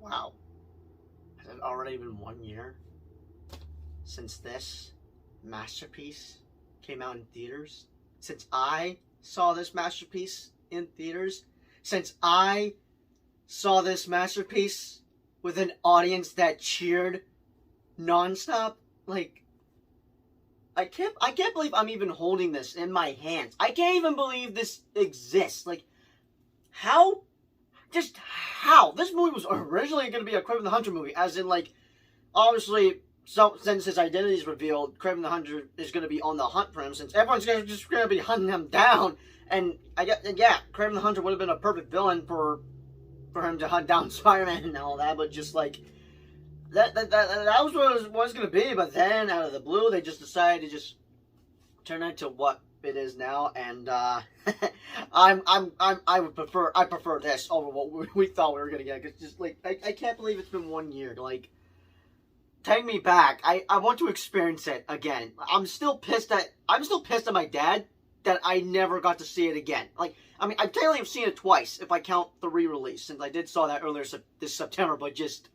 wow, has it already been 1 year since this masterpiece came out in theaters? Since I saw this masterpiece in theaters? Since I saw this masterpiece with an audience that cheered nonstop? Like, I can't believe I'm even holding this in my hands. I can't even believe this exists. Like, how? Just how? This movie was originally going to be a Kraven the Hunter movie, as in, like, obviously, so since his identity is revealed, Kraven the Hunter is going to be on the hunt for him, since everyone's just going to be hunting him down. And I guess, yeah, Kraven the Hunter would have been a perfect villain for him to hunt down Spider-Man and all that, but just like that was what it was going to be. But then out of the blue, they just decided to just turn it into what it is now, and I prefer this over what we thought we were going to get. Cause just like I can't believe it's been 1 year. Like, take me back. I want to experience it again. I'm still pissed at my dad that I never got to see it again. Like, I mean, I technically have seen it twice if I count the re-release, since I did saw that earlier this September. But just,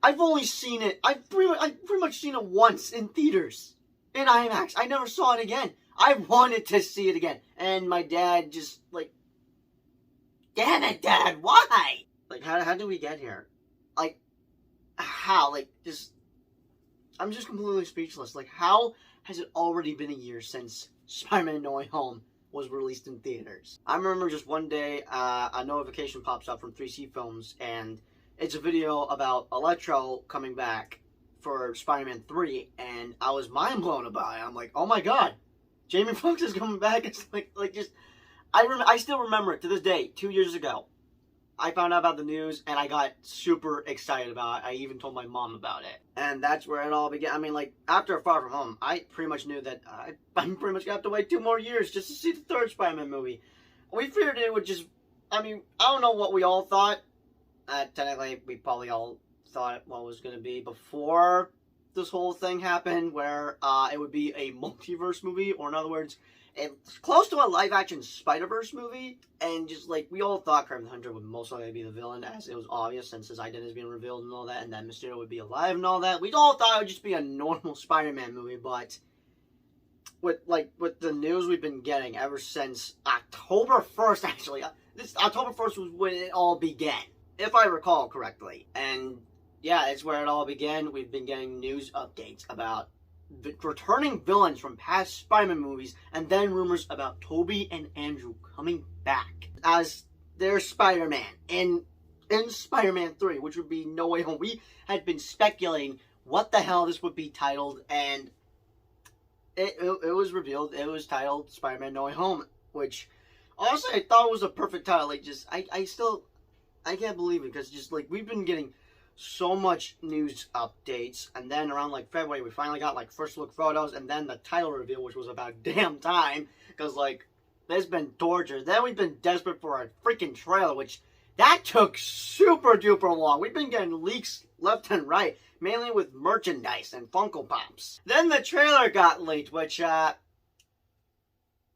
I've only seen it. I've pretty much seen it once in theaters in IMAX. I never saw it again. I wanted to see it again, and my dad just like, damn it, Dad, why? Like, how did we get here? Like, how? Like, just, I'm just completely speechless. Like, how has it already been a year since Spider-Man No Way Home was released in theaters? I remember just one day, a notification pops up from 3C Films, and it's a video about Electro coming back for Spider-Man 3, and I was mind blown about it. I'm like, oh my god, Jamie Foxx is coming back. It's like just, I still remember it to this day, 2 years ago. I found out about the news, and I got super excited about it. I even told my mom about it. And that's where it all began. I mean, like, after Far From Home, I pretty much knew that I'm pretty much going to have to wait 2 more years just to see the third Spider-Man movie. We figured it would just, I mean, I don't know what we all thought. Technically, we probably all thought what was going to be before this whole thing happened, where it would be a multiverse movie, or in other words, it's close to a live-action Spider-Verse movie, and just, like, we all thought Kraven the Hunter would most likely be the villain, as it was obvious since his identity is being revealed and all that, and that Mysterio would be alive and all that. We all thought it would just be a normal Spider-Man movie, but with the news we've been getting ever since October 1st, actually, this October 1st was when it all began, if I recall correctly, and yeah, it's where it all began. We've been getting news updates about returning villains from past Spider-Man movies, and then rumors about Tobey and Andrew coming back as their Spider-Man in Spider-Man 3, which would be No Way Home. We had been speculating what the hell this would be titled, and it was revealed. It was titled Spider-Man No Way Home, which honestly I thought was a perfect title. Like, just I can't believe it, because just like we've been getting so much news updates, and then around like February we finally got like first look photos, and then the title reveal, which was about damn time, because like there's been torture. Then we've been desperate for a freaking trailer, which that took super duper long. We've been getting leaks left and right, mainly with merchandise and Funko Pops. Then the trailer got leaked, which yeah,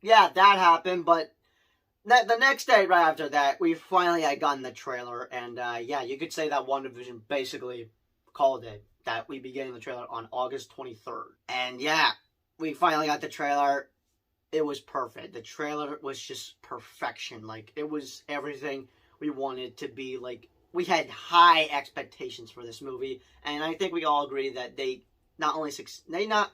that happened. But the next day, right after that, we finally had gotten the trailer, and yeah, you could say that WandaVision basically called it, that we'd be getting the trailer on August 23rd. And yeah, we finally got the trailer. It was perfect. The trailer was just perfection. Like, it was everything we wanted to be. Like, we had high expectations for this movie, and I think we all agree that they not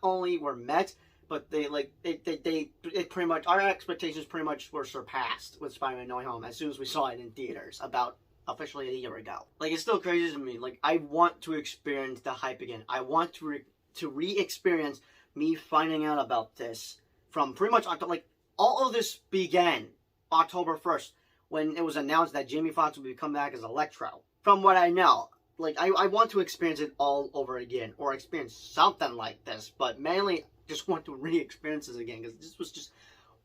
only were met, but it pretty much, our expectations pretty much were surpassed with Spider-Man No Way Home as soon as we saw it in theaters about officially a year ago. Like, it's still crazy to me. Like, I want to experience the hype again. I want to re-experience me finding out about this from pretty much, like, all of this began October 1st when it was announced that Jamie Foxx would come back as Electro. From what I know, like, I want to experience it all over again, or experience something like this, but mainly just want to re-experience this again, because this was just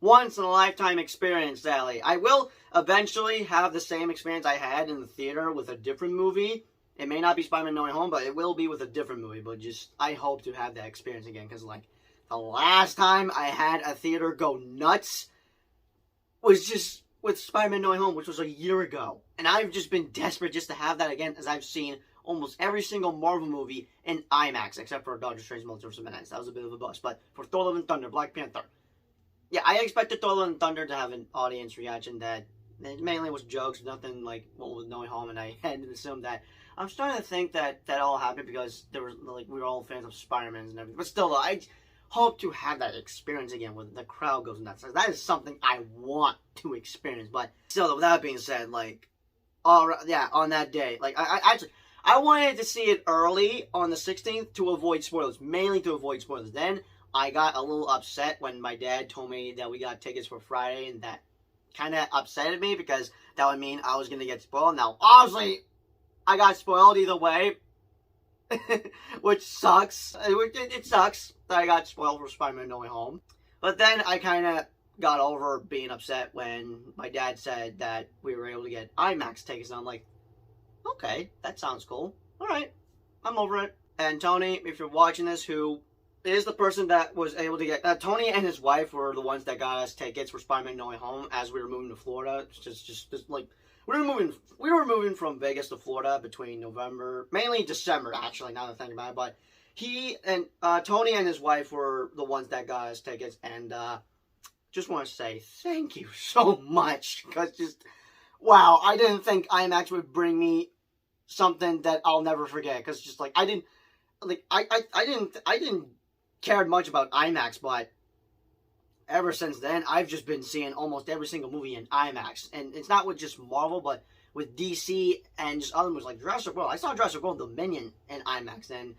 once in a lifetime experience, Sally. I will eventually have the same experience I had in the theater with a different movie. It may not be Spider-Man No Way Home, but it will be with a different movie. But just, I hope to have that experience again, because like the last time I had a theater go nuts was just with Spider-Man No Way Home, which was a year ago. And I've just been desperate just to have that again, as I've seen almost every single Marvel movie in IMAX, except for Doctor Strange Multiverse of Madness. That was a bit of a bust. But for Thor Love and Thunder, Black Panther, yeah, I expected Thor Love and Thunder to have an audience reaction that mainly was jokes, nothing like what was No Way Home, and I had to assume that. I'm starting to think that all happened because there was like we were all fans of Spider-Man and everything. But still, though, I hope to have that experience again when the crowd goes nuts. That is something I want to experience. But still, with that being said, like, on that day, like, I wanted to see it early on the 16th to avoid spoilers, mainly to avoid spoilers. Then I got a little upset when my dad told me that we got tickets for Friday, and that kind of upsetted me because that would mean I was going to get spoiled. Now, obviously, I got spoiled either way. Which sucks. It sucks that I got spoiled for Spider-Man No Way Home. But then I kind of got over being upset when my dad said that we were able to get IMAX tickets. And I'm like, okay, that sounds cool. Alright, I'm over it. And Tony, if you're watching this, who is the person that was able to get... Tony and his wife were the ones that got us tickets for Spider-Man No Way Home as we were moving to Florida. Just like... We were moving from Vegas to Florida between November, mainly December, actually, now that I think about it. But he and Tony and his wife were the ones that got us tickets, and just want to say thank you so much, because just wow, I didn't think IMAX would bring me something that I'll never forget. Because just like I didn't care much about IMAX, but ever since then, I've just been seeing almost every single movie in IMAX. And it's not with just Marvel, but with DC and just other movies like Jurassic World. I saw Jurassic World Dominion in IMAX, and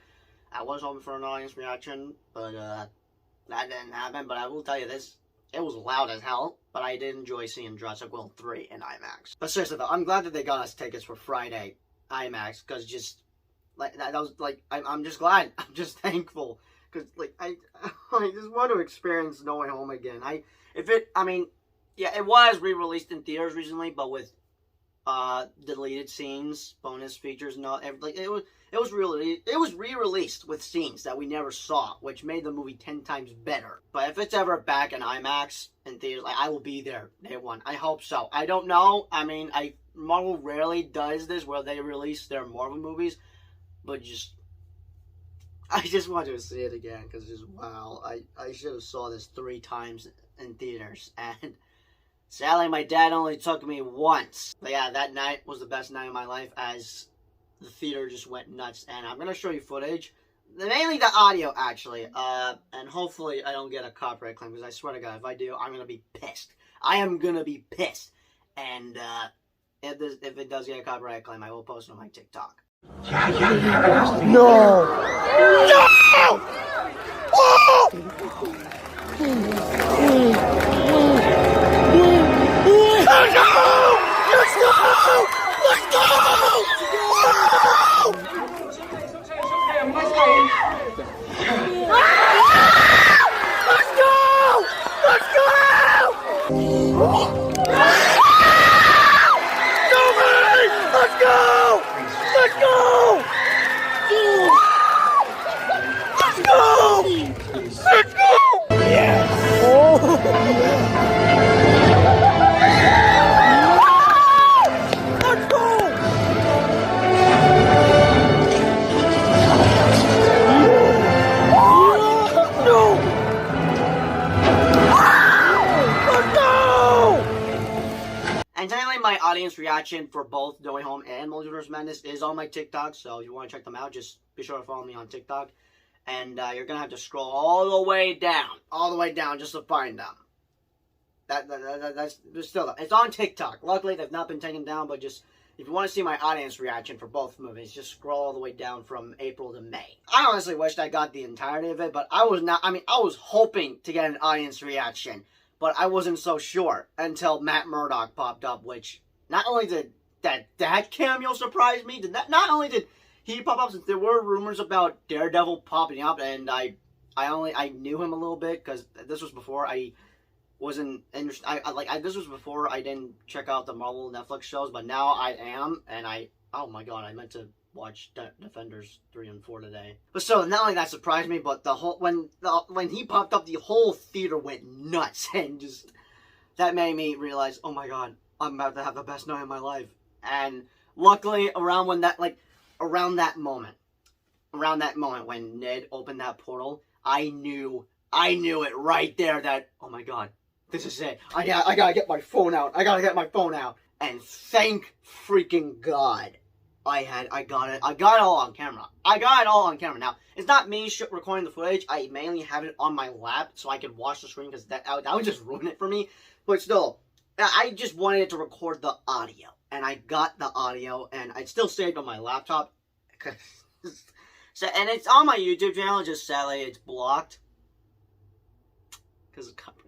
I was hoping for an audience reaction, but that didn't happen. But I will tell you this, it was loud as hell, but I did enjoy seeing Jurassic World 3 in IMAX. But seriously though, I'm glad that they got us tickets for Friday IMAX, because just, like, that was, like, I'm just glad. I'm just thankful. Because, like, I just want to experience No Way Home again. It was re-released in theaters recently, but with deleted scenes, bonus features, and all. Like, it was re-released with scenes that we never saw, which made the movie 10 times better. But if it's ever back in IMAX in theaters, like, I will be there day one. I hope so. I don't know. I mean, Marvel rarely does this where they release their Marvel movies, but I just want to see it again, because just, wow, I should have saw this 3 times in theaters, and sadly my dad only took me once. But yeah, that night was the best night of my life, as the theater just went nuts, and I'm going to show you footage, mainly the audio, actually, and hopefully I don't get a copyright claim, because I swear to God, if I do, I'm going to be pissed. I am going to be pissed, and if it does get a copyright claim, I will post it on my TikTok. No! No! Oh! Let's go! Let's go! Let's And technically, my audience reaction for both No Way Home and Multiverse of Madness is on my TikTok, so if you want to check them out, just be sure to follow me on TikTok. And you're going to have to scroll all the way down just to find them. That's still, it's on TikTok. Luckily, they've not been taken down, but just, if you want to see my audience reaction for both movies, just scroll all the way down from April to May. I honestly wished I got the entirety of it, but I was hoping to get an audience reaction, but I wasn't so sure until Matt Murdock popped up, which not only did that cameo surprise me, not only did he pop up, since there were rumors about Daredevil popping up, and I knew him a little bit, because this was before I wasn't interested. This was before I didn't check out the Marvel Netflix shows, but now I am, and oh my God, I meant to watch Defenders 3 and 4 today. But so, not only that surprised me, but when he popped up, the whole theater went nuts, and just, that made me realize, oh my god, I'm about to have the best night of my life. And luckily, around that moment when Ned opened that portal, I knew it right there that, oh my god, this is it. I gotta get my phone out. And thank freaking god, I got it. I got it all on camera. Now, it's not me recording the footage. I mainly have it on my lap so I can watch the screen, because that would just ruin it for me. But still, I just wanted to record the audio. And I got the audio, and I still saved on my laptop. So, and it's on my YouTube channel, just sadly it's blocked. Because of copyright.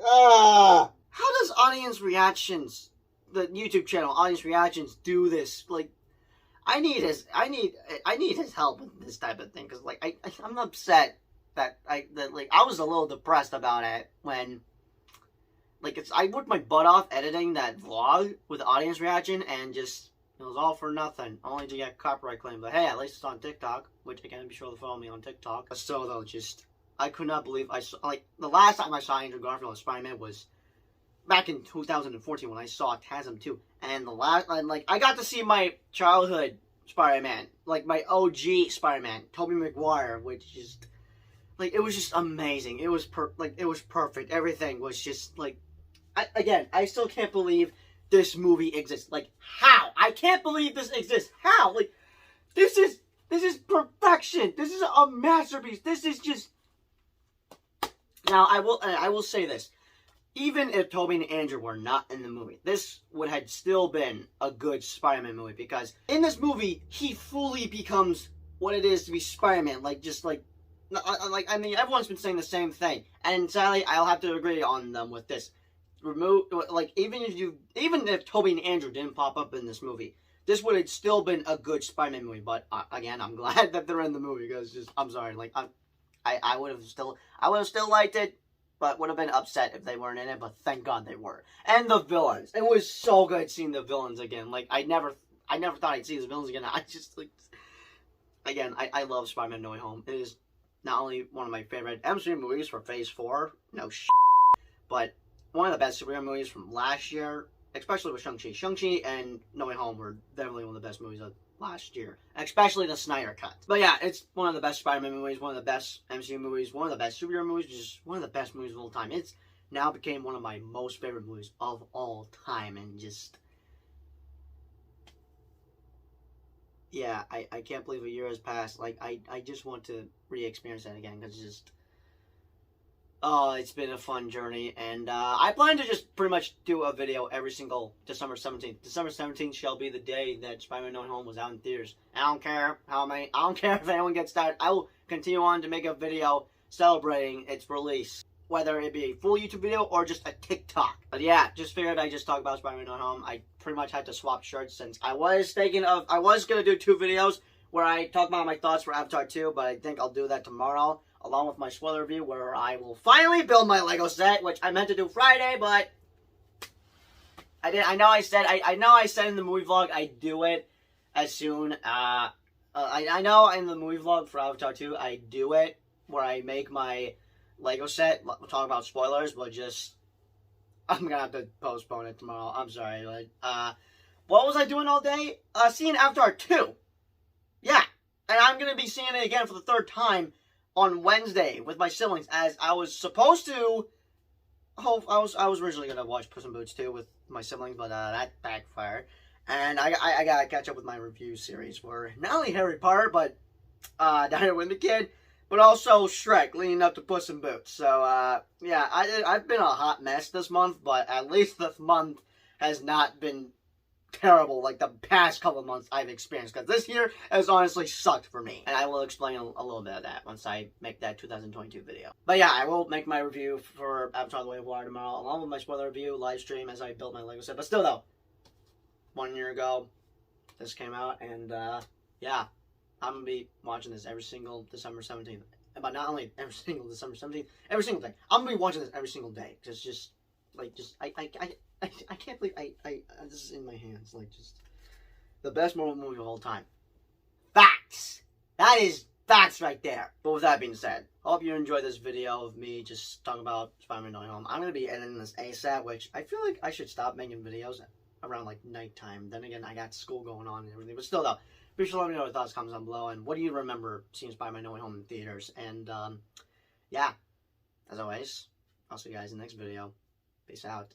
How does the YouTube channel, audience reactions, do this? Like, I need his help with this type of thing, because like I'm upset that I was a little depressed about it when I worked my butt off editing that vlog with audience reaction, and just it was all for nothing, only to get copyright claim. But hey, at least it's on TikTok, which again, be sure to follow me on TikTok. So though, I could not believe I saw, the last time I saw Andrew Garfield as Spider-Man was back in 2014 when I saw TASM 2. And I got to see my childhood Spider-Man, my OG Spider-Man, Tobey Maguire, which just, it was just amazing. It was perfect. Everything was just, I still can't believe this movie exists. How? I can't believe this exists. How? This is perfection. This is a masterpiece. This is just... Now, I will say this. Even if Tobey and Andrew were not in the movie, this would have still been a good Spider-Man movie, because in this movie, he fully becomes what it is to be Spider-Man. I mean, everyone's been saying the same thing, and sadly, I'll have to agree on them with this. Even if Tobey and Andrew didn't pop up in this movie, this would have still been a good Spider-Man movie. But again, I'm glad that they're in the movie, because I'm sorry, I would have still liked it, but would have been upset if they weren't in it. But thank God they were. And the villains, it was so good seeing the villains again. I never thought I'd see the villains again. I just again, I love Spider-Man: No Way Home. It is not only one of my favorite MCU movies for Phase 4, but one of the best superhero movies from last year, especially with Shang-Chi. Shang-Chi and No Way Home were definitely one of the best movies of last year, especially the Snyder Cut. But yeah, it's one of the best Spider-Man movies, one of the best MCU movies, one of the best superhero movies, just one of the best movies of all time. It's now became one of my most favorite movies of all time, and just... Yeah, I can't believe a year has passed. I just want to re-experience that again, because just... Oh, it's been a fun journey, and I plan to just pretty much do a video every single December 17th. December 17th shall be the day that Spider-Man No Way Home was out in theaters. I don't care if anyone gets that. I will continue on to make a video celebrating its release, whether it be a full YouTube video or just a TikTok. But yeah, just figured I'd just talk about Spider-Man No Way Home. I pretty much had to swap shirts, since I was gonna do 2 videos where I talk about my thoughts for Avatar 2, but I think I'll do that tomorrow, along with my spoiler review, where I will finally build my Lego set, which I meant to do Friday, but I know I said in the movie vlog I'd do it as soon. I know in the movie vlog for Avatar 2, I do it where I make my Lego set. We'll talk about spoilers, but I'm gonna have to postpone it tomorrow. I'm sorry, but what was I doing all day? Seeing Avatar 2. Yeah, and I'm gonna be seeing it again for the 3rd time on Wednesday with my siblings, as I was supposed to. I was originally gonna watch Puss in Boots 2 with my siblings, but that backfired, and I gotta catch up with my review series for not only Harry Potter, but Diner with the Kid, but also Shrek, leading up to Puss in Boots. So yeah, I've been a hot mess this month, but at least this month has not been terrible like the past couple of months I've experienced, because this year has honestly sucked for me, and I will explain a little bit of that once I make that 2022 video. But yeah, I will make my review for Avatar: The Way of Water tomorrow, along with my spoiler review live stream as I build my Lego set. But still though, 1 year ago this came out, and yeah, I'm gonna be watching this every single December 17th. But not only every single December 17th, every single day. I'm gonna be watching this every single day, because I can't believe this is in my hands. Just the best Marvel movie of all time. Facts! That is Facts right there. But with that being said, hope you enjoyed this video of me just talking about Spider-Man No Way Home. I'm going to be editing this ASAP, which I feel like I should stop making videos around, like, nighttime. Then again, I got school going on and everything. But still, though, be sure to let me know your thoughts, comments down below. And what do you remember seeing Spider-Man No Way Home in theaters? And, yeah, as always, I'll see you guys in the next video. Peace out.